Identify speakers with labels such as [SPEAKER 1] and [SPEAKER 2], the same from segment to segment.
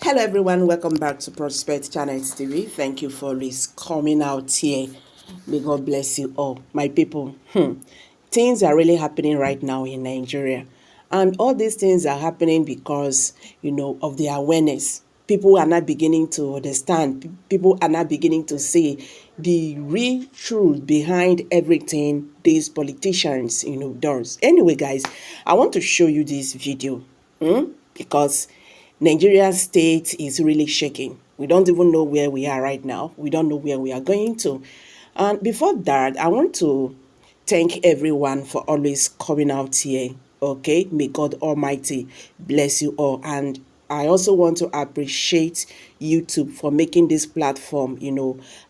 [SPEAKER 1] Hello everyone, welcome back to Prospect Channels TV. Thank you for always coming out here. May God bless you all, my people. Things are really happening right now in Nigeria, and all these things are happening because of the awareness. People are not beginning to understand. People are not beginning to see the real truth behind everything these politicians does. Anyway, guys, I want to show you this video because Nigerian state is really shaking. We don't even know where we are right now. We don't know where we are going to. And before that, I want to thank everyone for always coming out here. Okay, may God Almighty bless you all. And I also want to appreciate YouTube for making this platform,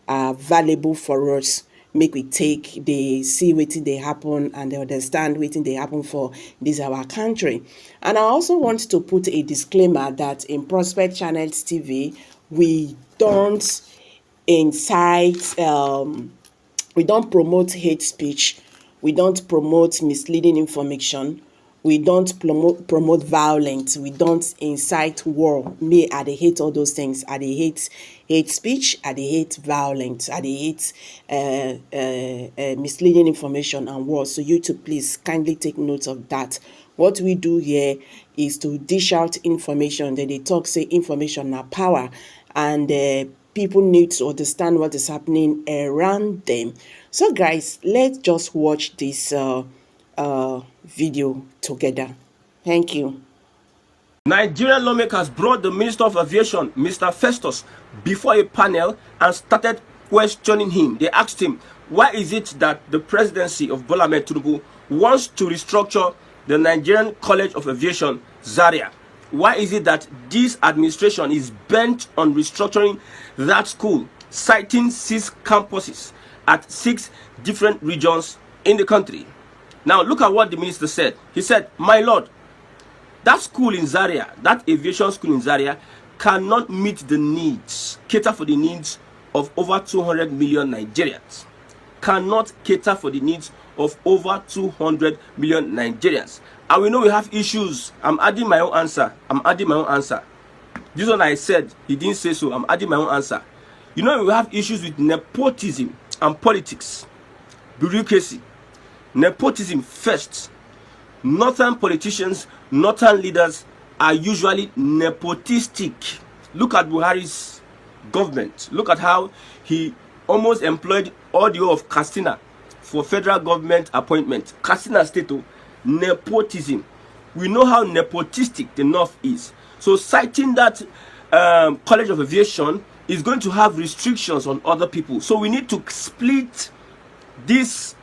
[SPEAKER 1] valuable for us. Make we take they see wetin dey happen and they understand wetin dey happen for this our country. And I also want to put a disclaimer that in Prospect Channels TV we don't incite we don't promote hate speech, we don't promote misleading information, we don't promote violence, we don't incite war. Me, I dey hate all those things. I dey hate speech, I dey hate violence, I dey hate misleading information and war. So YouTube, please kindly take note of that. What we do here is to dish out information. They talk say information na power, and people need to understand what is happening around them. So guys, let's just watch this video together. Thank you.
[SPEAKER 2] Nigerian lawmakers brought the Minister of Aviation, Mr. Festus, before a panel and started questioning him. They asked him, why is it that the presidency of Bola Ahmed Tinubu wants to restructure the Nigerian College of Aviation, Zaria? Why is it that this administration is bent on restructuring that school, citing 6 campuses at 6 different regions in the country? Now, look at what the minister said. He said, my lord, that school in Zaria, that aviation school in Zaria, cannot meet the needs, cater for the needs of over 200 million Nigerians. Cannot cater for the needs of over 200 million Nigerians. And we know we have issues. I'm adding my own answer. This one I said, he didn't say so. I'm adding my own answer. You know, we have issues with nepotism and politics, bureaucracy. Nepotism first. Northern politicians, northern leaders are usually nepotistic. Look at Buhari's government. Look at how he almost employed all the whole of Katsina for federal government appointment. Katsina State, nepotism. We know how nepotistic the North is. So citing that College of Aviation is going to have restrictions on other people. So we need to split this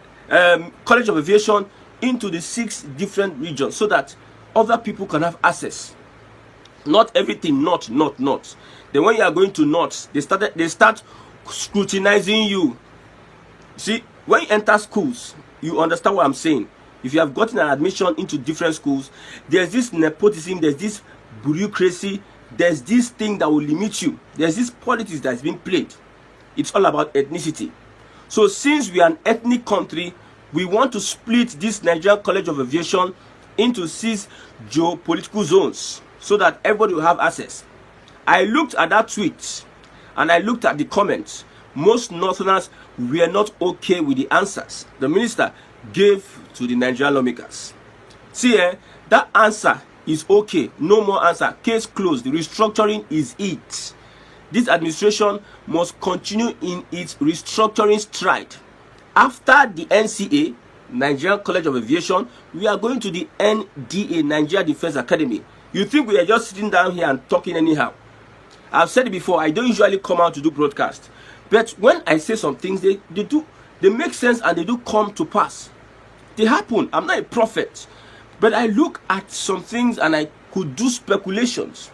[SPEAKER 2] College of Aviation into the 6 different regions so that other people can have access. Not everything, not. Then when you are going to North, they start scrutinizing you. See, when you enter schools, you understand what I'm saying. If you have gotten an admission into different schools, there's this nepotism, there's this bureaucracy, there's this thing that will limit you. There's this politics that's being played. It's all about ethnicity. So since we are an ethnic country, we want to split this Nigerian College of Aviation into 6 geopolitical zones so that everybody will have access. I looked at that tweet and I looked at the comments. Most Northerners were not okay with the answers the minister gave to the Nigerian lawmakers. See, that answer is okay. No more answer. Case closed. The restructuring is it. This administration must continue in its restructuring stride. After the NCA, Nigerian College of Aviation, we are going to the NDA, Nigeria Defense Academy. You think we are just sitting down here and talking anyhow? I've said it before, I don't usually come out to do broadcast. But when I say some things, they make sense and they do come to pass. They happen. I'm not a prophet. But I look at some things and I could do speculations.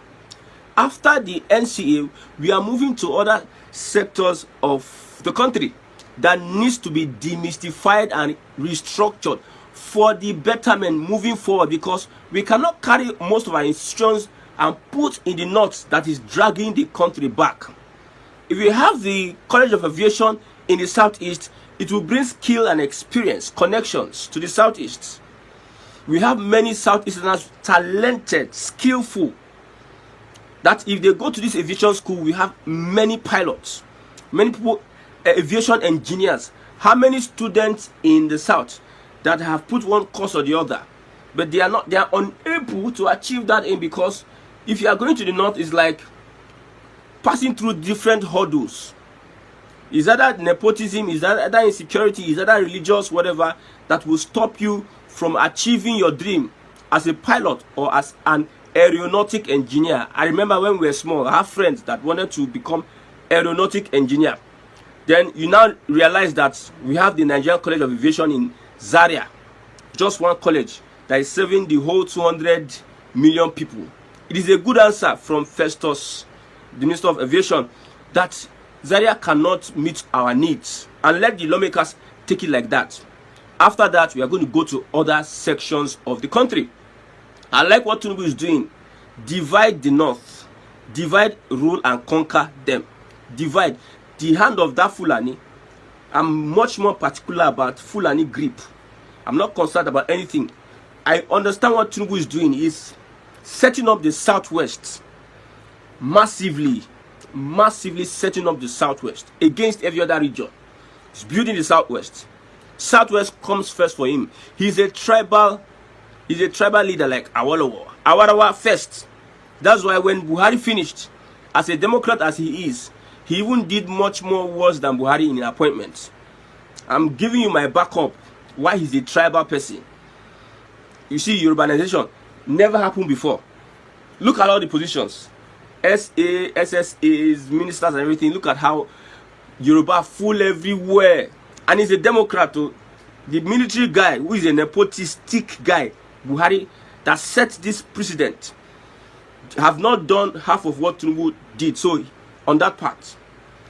[SPEAKER 2] After the NCA, we are moving to other sectors of the country that needs to be demystified and restructured for the betterment moving forward, because we cannot carry most of our institutions and put in the North that is dragging the country back. If we have the College of Aviation in the Southeast, it will bring skill and experience, connections to the Southeast. We have many Southeasterners, talented, skillful. that if they go to this aviation school, we have many pilots, many people, aviation engineers. How many students in the south that have put one course or the other, but they are unable to achieve that aim, because if you are going to the north, it's like passing through different hurdles. Is that nepotism? Is that insecurity? Is that religious, whatever, that will stop you from achieving your dream as a pilot or as an aeronautic engineer? I remember when we were small, I have friends that wanted to become aeronautic engineer. Then you now realize that we have the Nigerian College of Aviation in Zaria, just one college that is serving the whole 200 million people. It is a good answer from Festus, the Minister of Aviation, that Zaria cannot meet our needs, and let the lawmakers take it like that. After that, we are going to go to other sections of the country. I like what Tinubu is doing. Divide the north, divide, rule and conquer them. Divide. The hand of that Fulani, I'm much more particular about Fulani grip. I'm not concerned about anything. I understand what Tinubu is doing is setting up the southwest massively setting up the southwest against every other region. He's building the southwest. Southwest comes first for him. He's a tribal leader like Awolowo. Awolowo first. That's why when Buhari finished, as a Democrat as he is, he even did much more worse than Buhari in appointments. I'm giving you my backup why he's a tribal person. You see, urbanization never happened before. Look at all the positions. SA, SSAs, ministers and everything. Look at how Yoruba full everywhere. And he's a Democrat too. The military guy who is a nepotistic guy, Buhari, that set this precedent, have not done half of what Tinubu did. So on that part,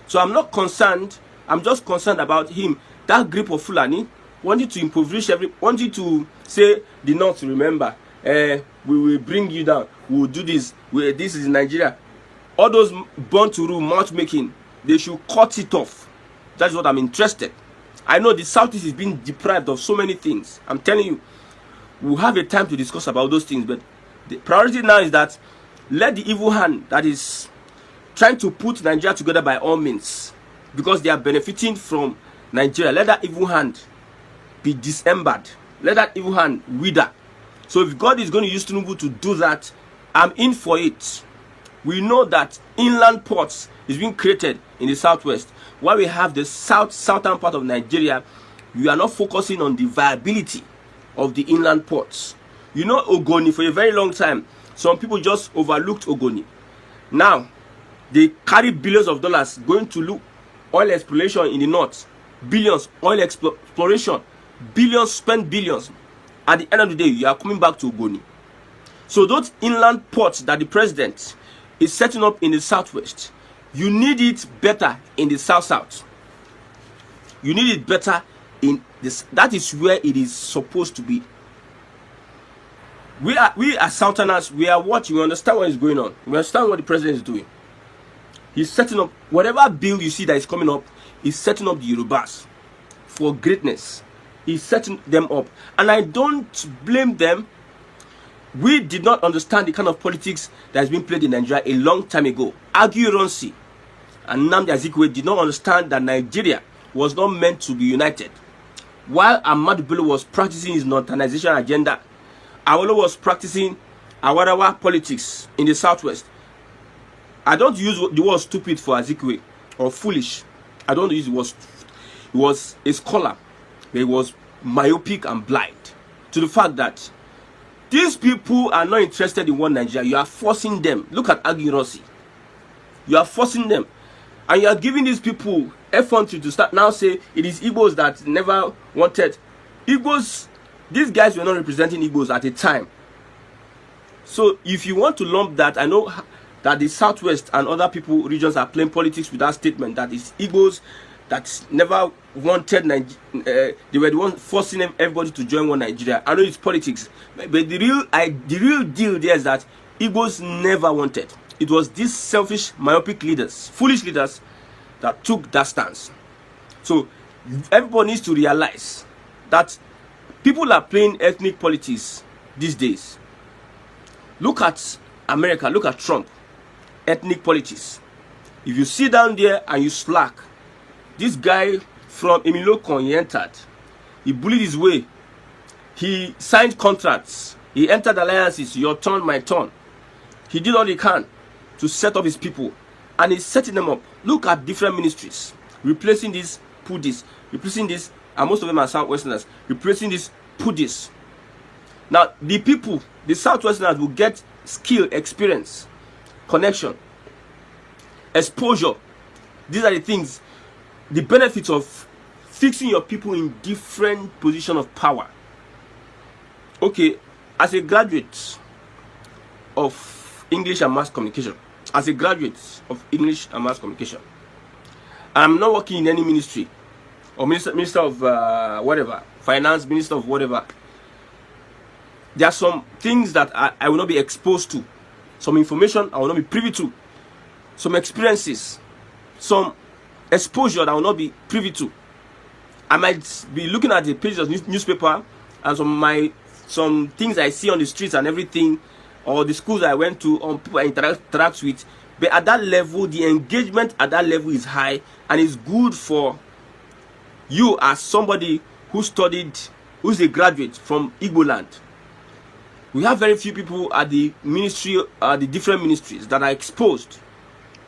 [SPEAKER 2] so I'm not concerned. I'm just concerned about him. That grip of Fulani wanted to impoverish wanted to say the North, remember, we will bring you down. We will do this. This is Nigeria. All those born to rule matchmaking, they should cut it off. That's what I'm interested. I know the Southeast is being deprived of so many things. I'm telling you, we'll have a time to discuss about those things. But the priority now is that let the evil hand that is trying to put Nigeria together by all means, because they are benefiting from Nigeria, let that evil hand be dismembered. Let that evil hand wither. So if God is going to use Tinubu to do that, I'm in for it. We know that inland ports is being created in the southwest. While we have the southern part of Nigeria, we are not focusing on the viability of the inland ports. You know, Ogoni, for a very long time, some people just overlooked Ogoni. Now, they carry billions of dollars going to look oil exploration in the north. Billions, oil exploration. Billions, spend billions. At the end of the day, you are coming back to Ogoni. So those inland ports that the president is setting up in the southwest, you need it better in the south. You need it better in this. That is where it is supposed to be. We as Southerners, we are watching. We understand what is going on. We understand what the president is doing. He's setting up whatever bill you see that is coming up. He's setting up the Yorubas for greatness. He's setting them up, and I don't blame them. We did not understand the kind of politics that has been played in Nigeria a long time ago. Aguiyi and Nnamdi Azikiwe did not understand that Nigeria was not meant to be united. While Ahmadu Bello was practicing his northernization agenda, Awolowo was practicing Awarawa politics in the southwest. I don't use the word stupid for Azikiwe or foolish. I don't use the word. He was a scholar, but he was myopic and blind to the fact that these people are not interested in one Nigeria. You are forcing them. Look at Aguiyi. You are forcing them. And you are giving these people effrontery to start now say it is Igbos that never wanted. Igbos, these guys were not representing Igbos at the time. So if you want to lump that, I know that the southwest and other regions are playing politics with that statement that is Igbos that never wanted Nigeria. They were the ones forcing everybody to join one Nigeria. I know it's politics, but the real deal there is that Igbos never wanted. It was these selfish, myopic leaders, foolish leaders, that took that stance. So everybody needs to realize that people are playing ethnic politics these days. Look at America. Look at Trump. ethnic politics. If you sit down there and you slack, this guy from Emilokon, he entered. He bullied his way. He signed contracts. He entered alliances. Your turn, my turn. He did all he can to set up his people. And he's setting them up. Look at different ministries. Replacing this, put this. Replacing this, and most of them are Southwesterners. Replacing this, put this. Now, the people, the Southwesterners will get skill, experience, connection, exposure. These are the things, the benefits of fixing your people in different positions of power. Okay, as a graduate of English and Mass Communication, as a graduate of English and Mass Communication, I'm not working in any ministry or minister of whatever, finance, minister of whatever. There are some things that I will not be exposed to, some information I will not be privy to, some experiences, some exposure that I will not be privy to. I might be looking at the pages of newspaper and some things I see on the streets and everything, or the schools I went to, or people I interact with. But at that level, the engagement at that level is high, and it's good for you as somebody who studied, who's a graduate from Igbo land. We have very few people at the ministry, the different ministries that are exposed.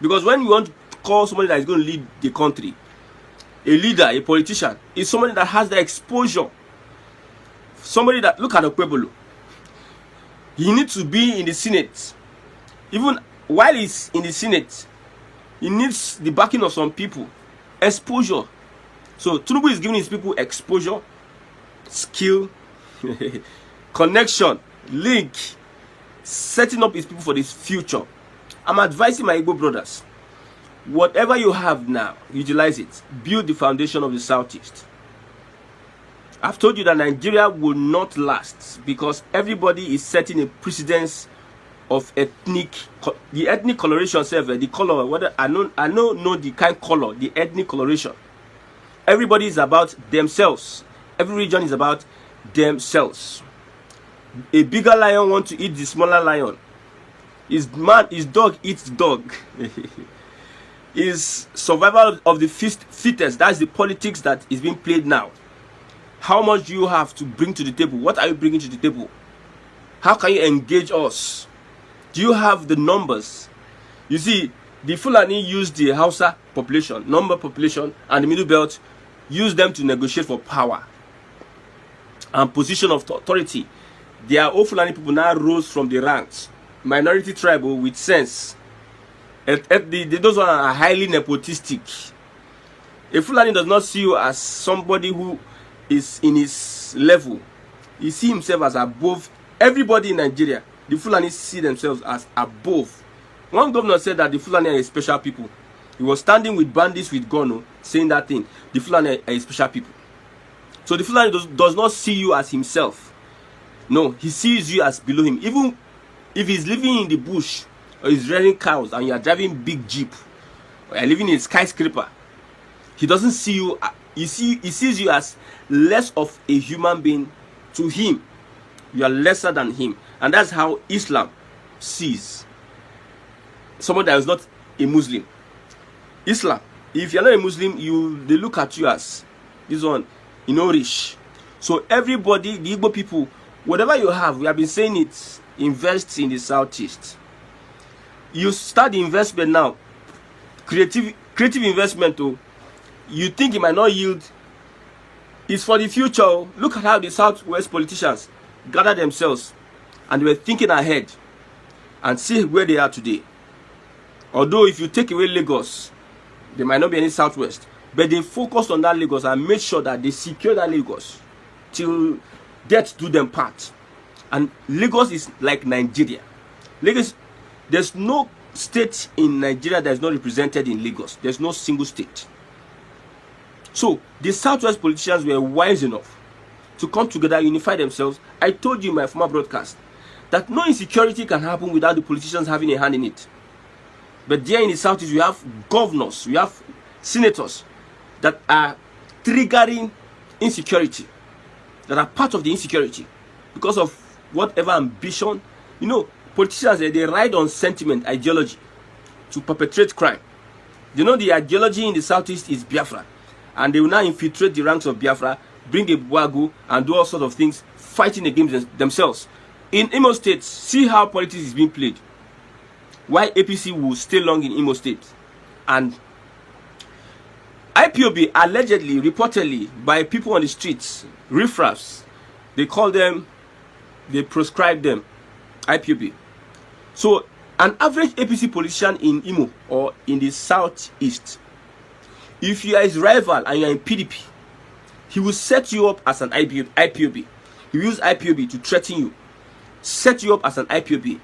[SPEAKER 2] Because when you want to call somebody that is going to lead the country, a leader, a politician, is somebody that has the exposure. Somebody that, look at Okwebolo. He needs to be in the Senate. Even while he's in the Senate, he needs the backing of some people. Exposure. So Tinubu is giving his people exposure, skill, connection, link, setting up his people for this future. I'm advising my Igbo brothers, whatever you have now, utilize it. Build the foundation of the Southeast. I've told you that Nigeria will not last because everybody is setting a precedence of the ethnic coloration self, the color, whether I know the kind color, the ethnic coloration. Everybody is about themselves. Every region is about themselves. A bigger lion wants to eat the smaller lion. His dog eats dog. Is survival of the fittest. That's the politics that is being played now. How much do you have to bring to the table? What are you bringing to the table? How can you engage us? Do you have the numbers? You see, the Fulani use the Hausa population, and the Middle Belt, use them to negotiate for power and position of authority. Their old Fulani people now rose from the ranks, minority tribal with sense. Those ones are highly nepotistic. A Fulani does not see you as somebody who is in his level. He sees himself as above everybody in Nigeria. The Fulani see themselves as above. One governor said that the Fulani are a special people. He was standing with bandits with gun, saying that thing. The Fulani are a special people. So the Fulani does not see you as himself. No, he sees you as below him. Even if he's living in the bush, or he's rearing cows, and you are driving big jeep, or you're living in a skyscraper, he doesn't see you. He sees you as less of a human being. To him, you are lesser than him. And that's how Islam sees someone that is not a Muslim. Islam, if you're not a Muslim, they look at you as this one, rich. So everybody, the Igbo people, whatever you have, we have been saying it, invest in the Southeast. You start the investment now, creative investment. You think it might not yield. It's for the future. Look at how the Southwest politicians gather themselves and they were thinking ahead, and see where they are today. Although if you take away Lagos, there might not be any Southwest, but they focused on that Lagos and made sure that they secure that Lagos till death do them part. And Lagos is like Nigeria. Lagos, there's no state in Nigeria that is not represented in Lagos. There's no single state. So the Southwest politicians were wise enough to come together, unify themselves. I told you in my former broadcast that no insecurity can happen without the politicians having a hand in it. But there in the Southeast, we have governors, we have senators that are triggering insecurity, that are part of the insecurity because of whatever ambition. Politicians, they ride on sentiment, ideology. to perpetrate crime. You know, the ideology in the southeast is Biafra, and they will now infiltrate the ranks of Biafra, bring a wagu, and do all sorts of things, fighting against themselves. In Imo State, see how politics is being played. Why APC will stay long in Imo State. And IPOB allegedly, reportedly, by people on the streets, riffraffs, they call them, they proscribe them, IPOB. So an average APC politician in Imo or in the southeast, if you are his rival and you are in PDP, he will set you up as an IPOB. He will use IPOB to threaten you, set you up as an IPOB.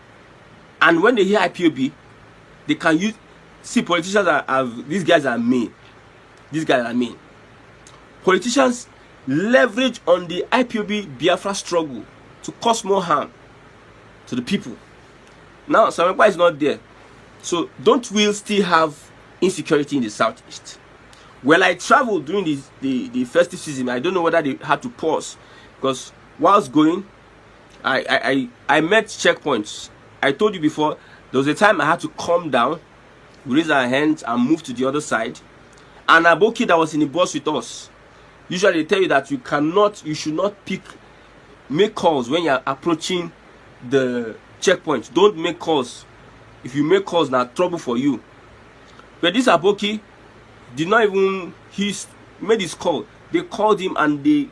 [SPEAKER 2] And when they hear IPOB, they can use, see, politicians these guys are mean. These guys are mean. Politicians leverage on the IPOB Biafra struggle to cause more harm to the people. Now, Samekwa is not there. So, don't we still have insecurity in the southeast? Well, I traveled during the festive season. I don't know whether they had to pause, because whilst going, I met checkpoints. I told you before, there was a time I had to calm down, raise our hands, and move to the other side. And Aboki that was in the bus with us, usually they tell you that you should not make calls when you're approaching the checkpoint. Don't make calls. If you make calls, now trouble for you. But this Aboki did not even, he made his call. They called him and they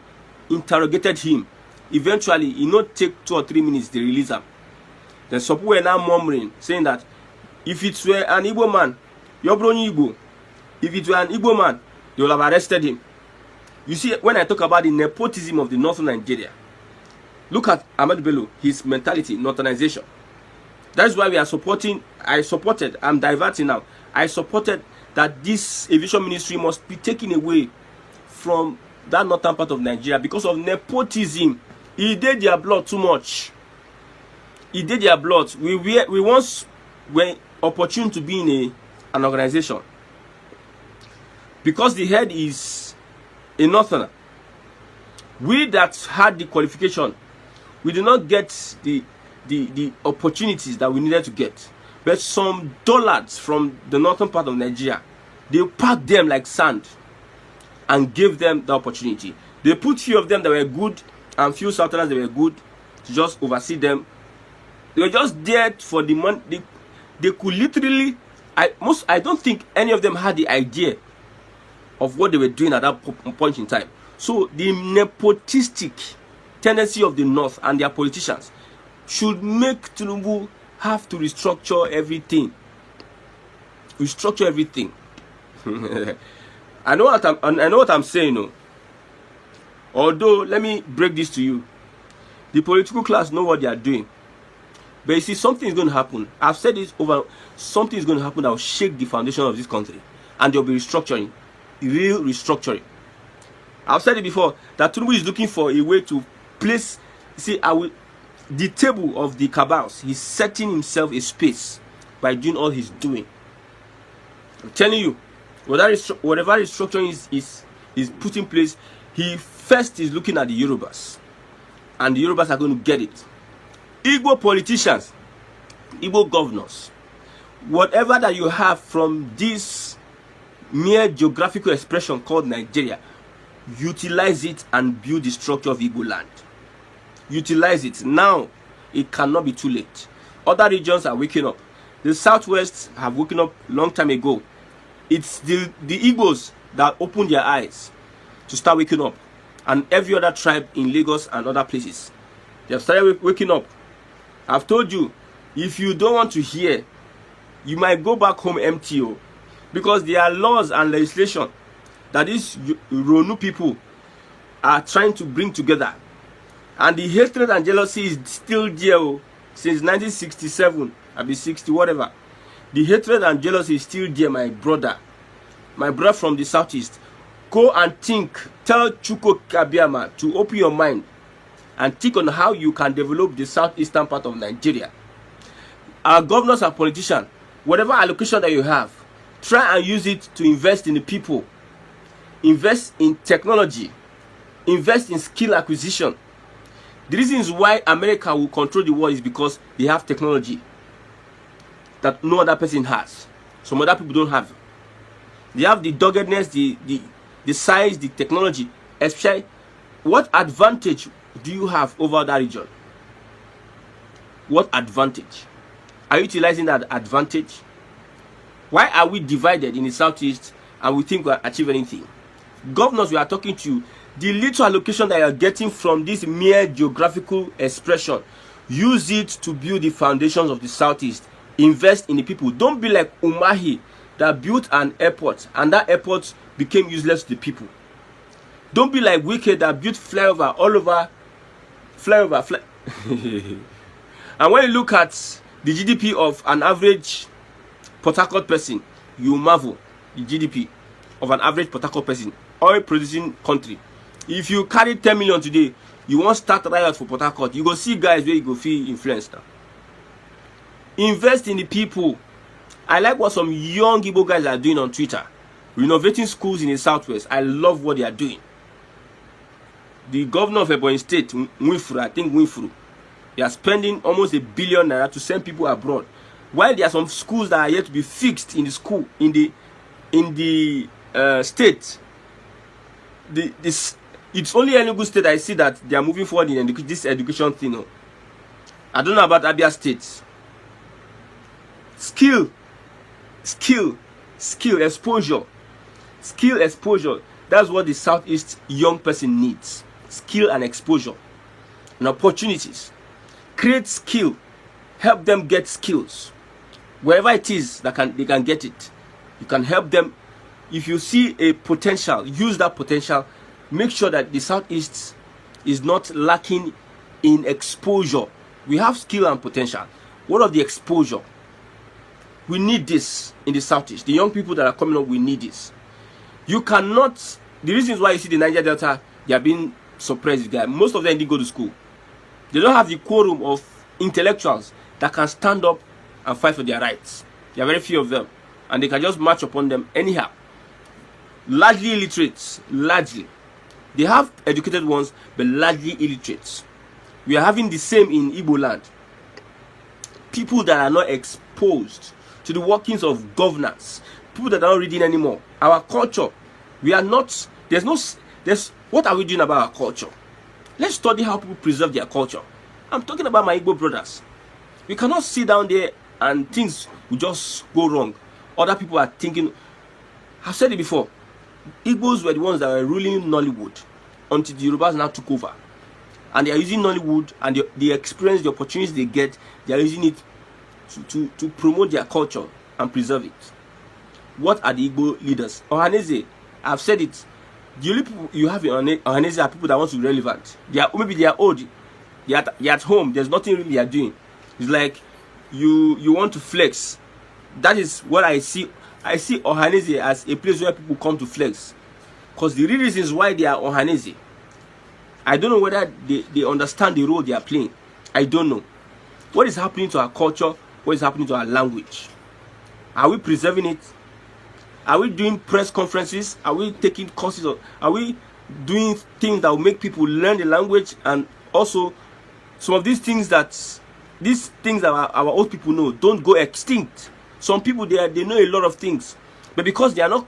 [SPEAKER 2] interrogated him. Eventually, it not take 2 or 3 minutes, they release him. Then some people were now murmuring, saying that if it were an Igbo man, you're brony Igbo. If it were an Igbo man, they will have arrested him. You see, when I talk about the nepotism of the northern Nigeria, look at Ahmed Bello, his mentality, northernization. That's why we are supporting, I'm diverting now. I supported that this aviation ministry must be taken away from that northern part of Nigeria because of nepotism. He did their blood too much. He did their blood. We once were opportune to be in an organization. Because the head is a northerner. We that had the qualification, we did not get the opportunities that we needed to get. But some dullards from the northern part of Nigeria, they packed them like sand and gave them the opportunity. They put few of them that were good and few southerners that were good to just oversee them. They were just there for the money. They could literally, I don't think any of them had the idea of what they were doing at that point in time. So the nepotistic tendency of the North and their politicians should make Tinubu have to restructure everything. Restructure everything. I know what I'm saying. No? Although, let me break this to you. The political class know what they are doing. But you see, something is going to happen. I've said this over. Something is going to happen that will shake the foundation of this country. And there will be restructuring. Real restructuring. I've said it before that Tinubu is looking for a way to place, the table of the cabals. He's setting himself a space by doing all he's doing. I'm telling you, whatever restructuring is put in place, he first is looking at the Yorubas, and the Yorubas are going to get it. Igbo politicians, Igbo governors, whatever that you have from this mere geographical expression called Nigeria, utilize it and build the structure of Igbo land. Utilize it. Now, it cannot be too late. Other regions are waking up. The Southwest have woken up long time ago. It's the Igbos that opened their eyes to start waking up. And every other tribe in Lagos and other places, they have started waking up. I've told you, if you don't want to hear, you might go back home empty. Because there are laws and legislation that these Ronu people are trying to bring together. And the hatred and jealousy is still there since 1967, I'll be 60, whatever. The hatred and jealousy is still there, my brother. My brother from the southeast. Go and think. Tell Chuko Kabiama to open your mind and think on how you can develop the southeastern part of Nigeria. Our governors and politicians, whatever allocation that you have, try and use it to invest in the people. Invest in technology. Invest in skill acquisition. The reasons why America will control the world is because they have technology that no other person has. some other people don't have. They have the doggedness, the size, the technology. Especially, what advantage do you have over that region? What advantage? Are you utilizing that advantage? Why are we divided in the southeast and we think we are achieving anything? Governors we are talking to, the little allocation that you are getting from this mere geographical expression, use it to build the foundations of the southeast. Invest in the people. Don't be like Umahi that built an airport and that airport became useless to the people. Don't be like Wike that built flyover all over. And when you look at the GDP of an average Port Harcourt person, you marvel the GDP of an average Port Harcourt person, oil producing country. If you carry 10 million today, you want to start riot for Port Harcourt, you go see guys where you go feel influenced now. Invest in the people. I like what some young Igbo guys are doing on Twitter, renovating schools in the southwest. I love what they are doing. The governor of Ebonyi State, Winfru, they are spending almost $1 billion to send people abroad. While there are some schools that are yet to be fixed in the school in the state. It's only Enugu State I see that they are moving forward in this education thing. I don't know about Abia State. Skill, exposure. That's what the southeast young person needs. Skill and exposure and opportunities. Create skill. Help them get skills. Wherever it is that they can get it. You can help them. If you see a potential, use that potential. Make sure that the southeast is not lacking in exposure. We have skill and potential. What of the exposure? We need this in the southeast. The young people that are coming up, we need this. You cannot. The reasons why you see the Niger Delta, they are being suppressed. Most of them didn't go to school. They don't have the quorum of intellectuals that can stand up and fight for their rights. There are very few of them, and they can just march upon them anyhow. Largely illiterates. Largely. They have educated ones, but largely illiterates. We are having the same in Igbo land. People that are not exposed to the workings of governance. People that are not reading anymore. Our culture. We are not. What are we doing about our culture? Let's study how people preserve their culture. I'm talking about my Igbo brothers. We cannot sit down there and things will just go wrong. Other people are thinking. I've said it before. Igbos were the ones that were ruling Nollywood until the Yorubas now took over. And they are using Nollywood and the experience, the opportunities they get, they are using it to promote their culture and preserve it. What are the Igbo leaders? Ohaneze, I've said it. The only people you have in Ohaneze are people that want to be relevant. Maybe they are old. They are at home. There's nothing really they are doing. It's like you want to flex. That is what I see. I see Ohaneze as a place where people come to flex. Because the real reasons why they are Ohaneze, I don't know whether they understand the role they are playing. I don't know. What is happening to our culture? What is happening to our language? Are we preserving it? Are we doing press conferences? Are we taking courses? Are we doing things that will make people learn the language? And also, some of these things that our old people know don't go extinct. Some people, they know a lot of things. But because they are not,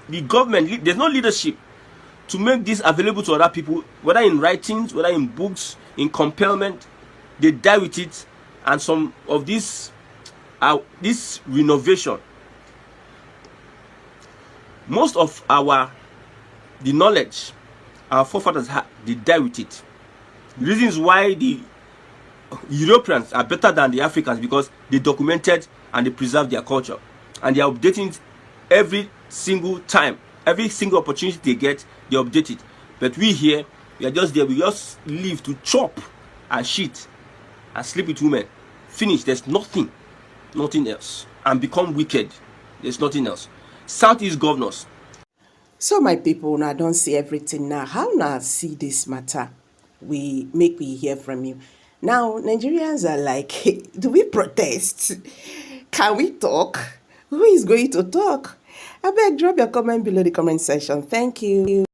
[SPEAKER 2] the government, there's no leadership to make this available to other people, whether in writings, whether in books, in compellment, they die with it. And some of this renovation, most of the knowledge our forefathers had, they die with it. The reasons why the Europeans are better than the Africans, because they documented and they preserved their culture. And they are updating it every single time. Every single opportunity they get, they update it. But we here, we are just there. We just live to chop and shit and sleep with women. Finish. There's nothing else. And become wicked. There's nothing else. Southeast governors.
[SPEAKER 1] So my people, now don't see everything now. How now see this matter? We hear from you. Now, Nigerians are like, do we protest? Can we talk? Who is going to talk? I beg, drop your comment below the comment section. Thank you.